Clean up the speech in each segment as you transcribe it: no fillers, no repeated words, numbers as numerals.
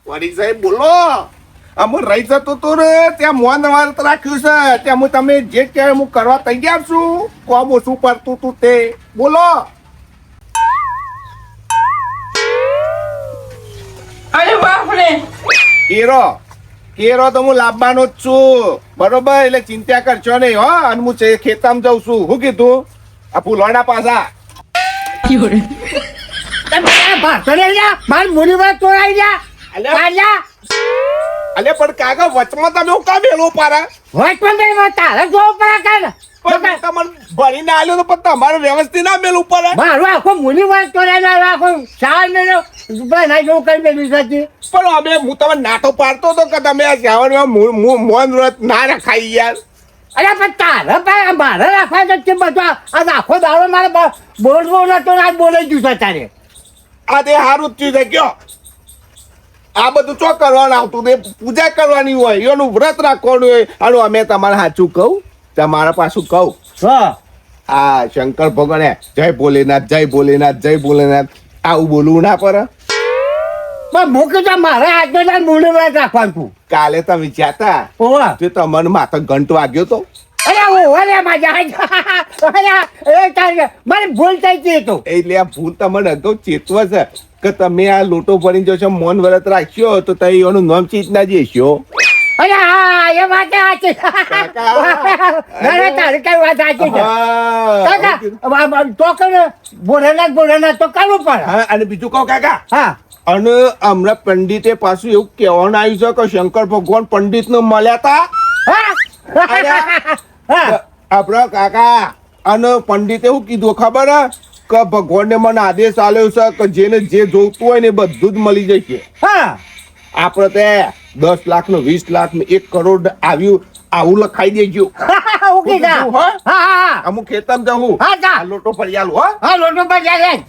વળી સાહેબ બોલો. અમે રહી જતો તો રે ત્યાં મોન વાત રાખ્યું છે ત્યાં હું તમે જે કહેવાય હું કરવા તૈયાર છું. કોમ ઓછું પડતું તું તે બોલો. અરે બાપરે. કેરો તો હું લાવવાનો જ છું બરોબર, એટલે ચિંતા કરશો નહીં હો. અને હું ખેતરમાં જઉં છું. શું કીધું આ ફૂલોડા પાછા અલે પણ કાકા વચમાં તમે હું કામ મેળવું પારા તમને ભરીને આલ્યો તો પણ તમારે વ્યવસ્થિત ના મેળવું પડે. મારું આખો મૂલી વાત કરે આખો 4 મહિનો ના જેવું કરી દેલું છે. પણ અમે હું તમે નાટો પાડતો હતો કે તમે આ શ્રાવણમાં મૌન વ્રત ના રખાય યાર. અરે પણ તારે ભાઈ મારે રાખવા જ છે બધું. આ આખો દાડો મારે બોલવો નતો આજ બોલાઈ ગયું છે તારે. આ તે સારું જ છે કયો. આ બધું ચો કરવાનું આવતું તે પૂજા કરવાની હોય, એનું વ્રત રાખવાનું હોય. આનું અમે તમારે સાચું કહું, તમારા પાછું કહું. આ શંકર ભગવાન જય ભોલેનાથ જય ભોલેનાથ જય ભોલેનાથ આવું બોલવું ના પડે. પણ મૂકી તો મારે આજનો મૂળ વાત રાખવાનું. કાલે તમે વિચારતા તે તમને માથે ઘંટ વાગ્યો તો. અરે ઓરે મજા મારે ભૂલ થઈ ગઈ તો. એટલે આ ભૂલ તમને અગાઉ ચેતવા છે કે તમે આ લોટો ભરીને જશો મૌન વ્રત રાખ્યો તો તમે એનું નામ ચીજ ના જશો. અરે હા એ વાત સાચી. તારી કઈ વાત સાચી છે તો કરે બોલેના તો કરવું પડે. હા અને બીજું કહો કાકા. હા અને હમણાં પંડિતે પાછું એવું કહેવાનું આવ્યું છે કે શંકર ભગવાન પંડિત ને મળ્યા હતા આપણા કાકા. અને પંડિતે એવું કીધું ખબર હે કે ભગવાનને મને આદેશ આલ્યો છે કે જેને જે જોઈતું હોય ને બધું જ મળી જશે. આપડે તે 10 લાખ નું 20 લાખ નું 1 કરોડ આવ્યું આવું લખાઈ દેજો. અમુક ખેતર જવું લોટો ફરિયાલું હો. હા લોટો ફરિયાલ.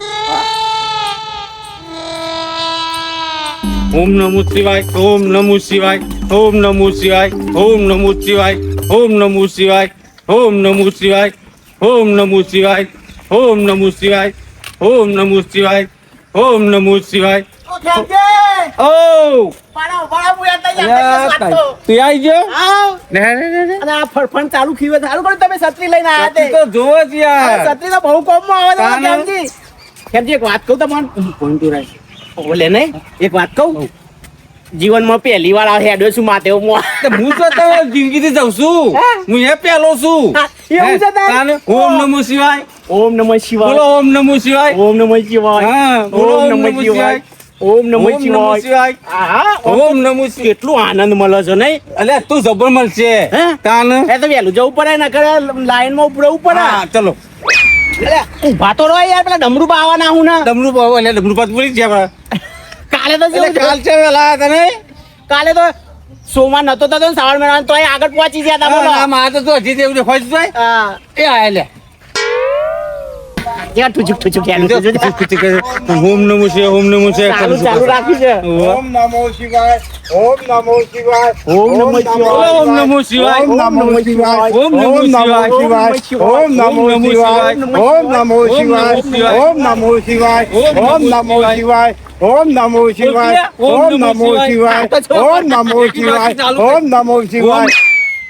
ઓમ નમો શિવાય, ઓમ નમો શિવાય, ઓમ નમો શિવાય, ઓમ નમો શિવાય, ઓમ નમો શિવાય, ઓમ નમો શિવાય, ઓમ નમો શિવાય, ઓમ નમો શિવાય, ઓમ નમો શિવાય, ઓમ નમો શિવાય. ઓ તું આવી ગયો. અને આ ફરફણ ચાલુ ખીવે સારું કર્યું તમે છત્રી લઈને આયા તે. તો જોવો જ યાર. છત્રી તો બહુ કોમમાં આવે છે કેમજી. કેમજી એક વાત કહું તમને બોલે નહીં એક વાત કહું જીવનમાં પહેલી વાર આ હેડો છું માથે હું તો જિંદગીથી જઉં છું. હું એ પેલો છું. એવું છે તારે? ઓમ નમો શિવાય, ઓમ નમઃ શિવાય, બોલો ઓમ નમો શિવાય, ઓમ નમઃ શિવાય, હા બોલો ઓમ નમઃ શિવાય, ઓમ નમઃ શિવાય. હા ઓમ નમો શિવાય. કેટલું આનંદ મળે છે નહીં? અલે તું જબર મળશે. તાન એ તો વહેલું જવું પડે ને કરે લાઈન માં ઉપડવું પડે. હા ચલો. અરે ઊભા તો રહો યાર પેલા ડમરૂ પાવાના હું ને ડમરૂ પાવ એટલે ડમરૂ પાત બોલી ગયા. કાલે તો એટલે કાલ છે વેલા તને. કાલે તો સોમવાર નતો થતો ને શ્રાવણ મહિના તો આગળ પહોંચી ગયા હતા બોલો. આ માં તો હજી દેવું ખોજ જાય. હા એ આય લે. જ્યાં ઠુચુક ઠુચુક યાર ઓમ નમો શિવાય, ઓમ નમો શિવાય. ચાલુ રાખી છે. ઓમ નમો શિવાય, ઓમ નમો શિવાય, ઓમ નમઃ શિવાય, ઓમ નમો શિવાય, ઓમ નમો શિવાય, ઓમ નમો શિવાય, ઓમ નમો શિવાય, ઓમ નમો શિવાય, ઓમ નમો શિવાય, ઓમ નમો શિવાય, ઓમ નમો શિવાય, ઓમ નમો શિવાય, ઓમ નમો શિવાય, ઓમ નમો શિવાય.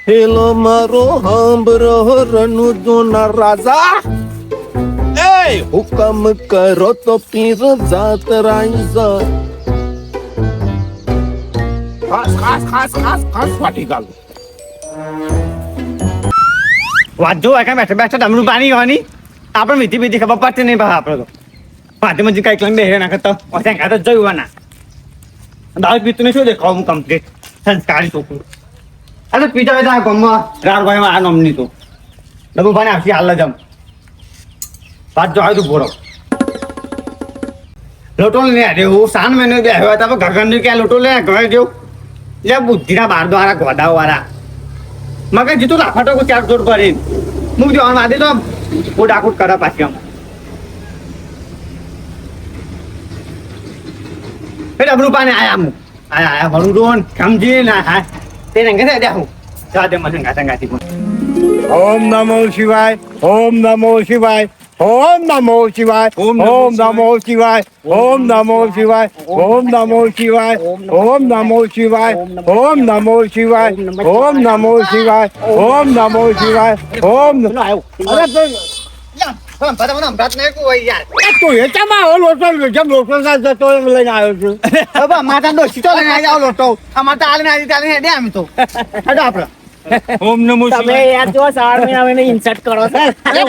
હેલો મારો હાંભરો રણુ જોના રાજા, એ હુકમ કરો તો પીર જાત રાઈઝા. ખાસ ફાટી ગાલ. વાત જો બેઠા બેઠા ડમરું પાણી હોવાની આપણે મીઠી મીઠી ખબર પડતી નહીં ભાઈ. આપણે તો પાટીમાં જે કઈક લંબે હેરા નાખતા ત્યાં ઘાત જ જોવાના. દાળ પીતું ને શું દેખાવ હું કમ્પ્લીટ સંસ્કારી છોકરું. અરે પીતા પીતા ગામમાં રારભાઈ આ નામની તો ડબુ ભાઈ આખી હાલ જ વાત જો તું બોરો લોટો ને અરે હું સાન મહિને બે આવ્યા હતા ગગન ક્યાં લોટો લે ઘરે જેવું એટલે બુદ્ધિના બાર દ્વારા ગોડાઓ વાળા મગર જીતું લાફાટો ચાર જોડ કરી મૂક જો આદે તો કુડાકુટ કરા પાછી આમ એટલે અબરું પાને આયા અમુક આયા ભરું રોન સમજી ના હા તે રંગે દે હું જા દે મને ગાતા ગાતી પણ ઓમ નમો શિવાય ઓમ નમો શિવાય ઓમ નમો શિવાય ઓમ નમો શિવાય ઓમ નમો શિવાય ઓમ નમો શિવાય ઓમ નમો શિવાય ઓમ નમો શિવાય ઓમ નમો શિવાય ઓમ નમો શિવાય ઓમ અરે તું એ ચામાં આવો લોટો જેમ લોટો ના જતો એમ લઈને આવ્યો છું બાબા માતા નો સીધો લઈને આવી જાવ લોટો આ માતા આલીને આવી ચાલીને હેડે આમ તો હેડો આપણે ઓમ નમો તમે શિવાય યાર જો શ્રાવણ મહિનામાં ઇન્સર્ટ કરો છો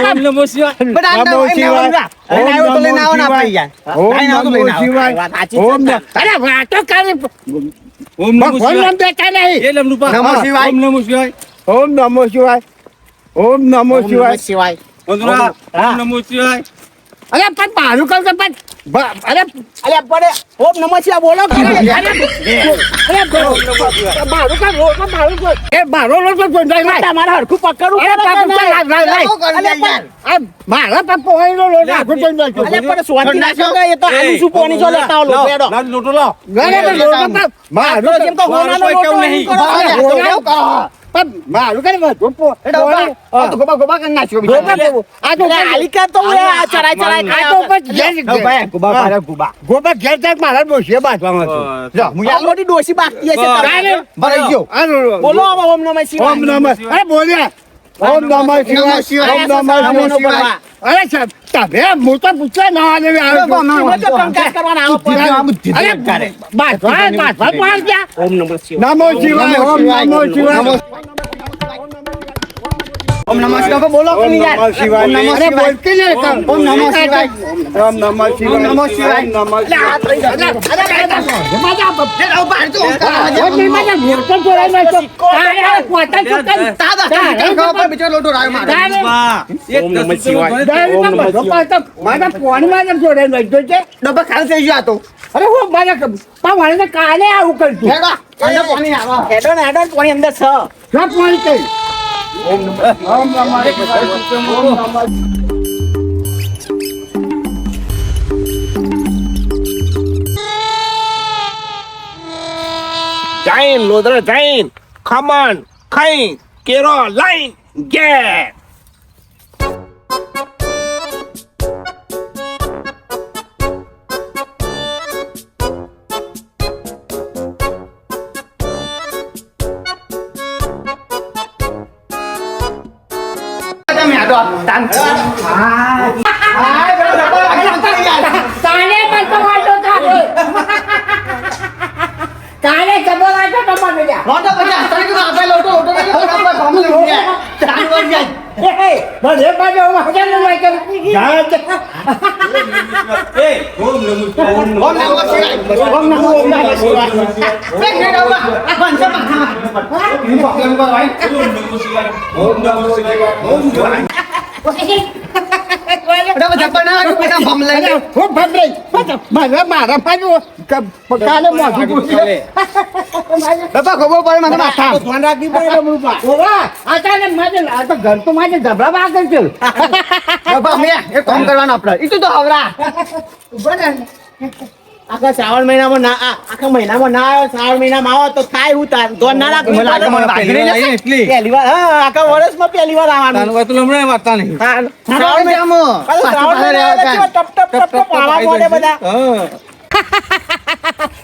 ઓમ નમો શિવાય બધા નમો શિવાય આવ્યો તો લઈને આવો ને આપણે યાર ઓમ લઈને આવો તો નમો લઈને આવો. શિવાય વાત સાચી છે. ઓમ અરે વાતો કરી ઓમ નમો ભગવાન શિવાય નામ દેખાય નહીં એ લમનું પા નમો શિવાય. ઓમ નમો શિવાય ઓમ નમો શિવાય ઓમ નમો ઓમ નમઃ શિવાય શિવાય ઓમ નમો શિવાય અરે પણ મારું કહું તો પણ અરે અલ્યા પડે ઓમ નમઃ શિવાય બોલો કે મારું કામ મારું એ મારો લોકો જોડાય ભાઈ તમારે હરખું પકડવું અરે પડે બાપુ, કે ચાલ, લાવ, લાવ, શું કરી અલ્યા યાર? આ મારા પપ્પા પોઈનો લોટ આખું જોઈ નાખ્યું. અલ્યા પણ સ્વાતિ નાખો કે એ તો આલુ શું પોણી જો લેતા હો લોકો એડો લાવ લોટો લાવ ગણે તો લોટ પણ મારું જેમ તો હોનાનો કોઈ કેવું લોટો નહીં. એમ કરો છો. પણ મારું કરે વધુ પોણી. ગોબા ગોબા કરી નાખ્યો ગોબા કેવું? આ તો અલ્યા આલિકા તો આ ચરાઈ ચરાઈ આ તો ઉપર ઘેર ભાઈ ગોબા પાડે ગોબા ગોબા ઘેર જાય મારા ડોશીએ બાંધવામાં હતું. જો હું આ મોટી ડોસી બાકી હશે બસ. તારે. ભરાઈ ગયો આ લો- બોલો હવે ઓમ નમઃ ઓમ શિવાય નમઃ અરે બોલ્યા ઓમ નમઃ શિવાય શિવાય. ઓમ નમઃ નમઃ શિવાય અરે સાહેબ તમે હું તો પૂછવા ના આવે ના, ના, તમે તો કંકાસ કરવાના આવો પડે. અરે બાંધવા પણ ક્યાં ઓમ નમઃ શિવાય નમો શિવાય ઓમ નમો શિવાય ઓમ નમઃ શિવાય બોલો ઓમ કોની યાર નમઃ શિવાય ઓમ નમઃ અરે શિવાય. બોલતી ને ઓમ નમઃ શિવાય. ઓમ નમઃ શિવાય ઓમ નમઃ શિવાય. ઓમ નમઃ શિવાય એક નમઃ દસ શિવાય. ડબ્બા ખાલી થઈ ગયો આ તો કાલે આવું કરતું હેડો અંદર પાણી આવા હેડો ને હેડો ને પોણી અંદર છ પાણી કઈ ઓમ નમઃ શિવાય. Giant, Lodra, giant. Come on, Kain, Kero, line, get. તમે હેડો તાન કાલે જબો વાંચો તમારે લોટો પછી તને કીધું આપણે લોટો લોટો નહીં લોટો આપણે ભમ લઈ જાય તાન વળી જાય બસ એક બાજુ હું હજાર નું વાંચો એ ઓમ નમો શિવાય. ઓમ નમઃ શિવાય ઓમ નમઃ શિવાય બે હેડો બા બંધ માથા એમ કરો ભાઈ ઓમ નમો શિવાય. ઓમ નમો શિવાય. ઓમ નમો શિવાય. બધા જબ્બર ના આવ્યું બધા ભમ લઈ જાય હું ભમરાઈ મારા બાજુ કાલે મોઢું પૂછી બાપા ખબર પડે મને માથા ધ્યાન રાખવી પડે ઓવા આ તો ઘર તો મારે જબરા બાગર છે બાપા અમે એક કામ કરવાનું આપણે ઈ તો હવરા આખા શ્રાવણ મહિનામાં ના આખા મહિનામાં ના આવ્યો શ્રાવણ મહિનામાં આવો તો થાય હું તાર તો ના રાખું મને લાગે મને વાગી નહીં જશે એટલી પહેલી વાર હા આખા વર્ષમાં પહેલી વાર આવવાનું તાનું વાત તો હમણાં વાર્તા નહીં. શ્રાવણ મહિનામાં શ્રાવણ મહિનામાં ટપ ટપ ટપ ટપ આવા પડે બધા હા.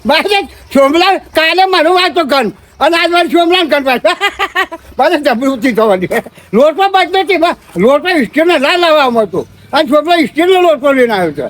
બાજે સોમલા કાલે મારું વાંચો ગન અને આજ મારે સોમલાન કરવા બાજે જબરી થવાની લોટમાં બચતો છે લોટમાં સ્ટીલને ના લાવવામાં હતો અને છોકરો સ્ટીલનો લોટો લઈને આવ્યો છે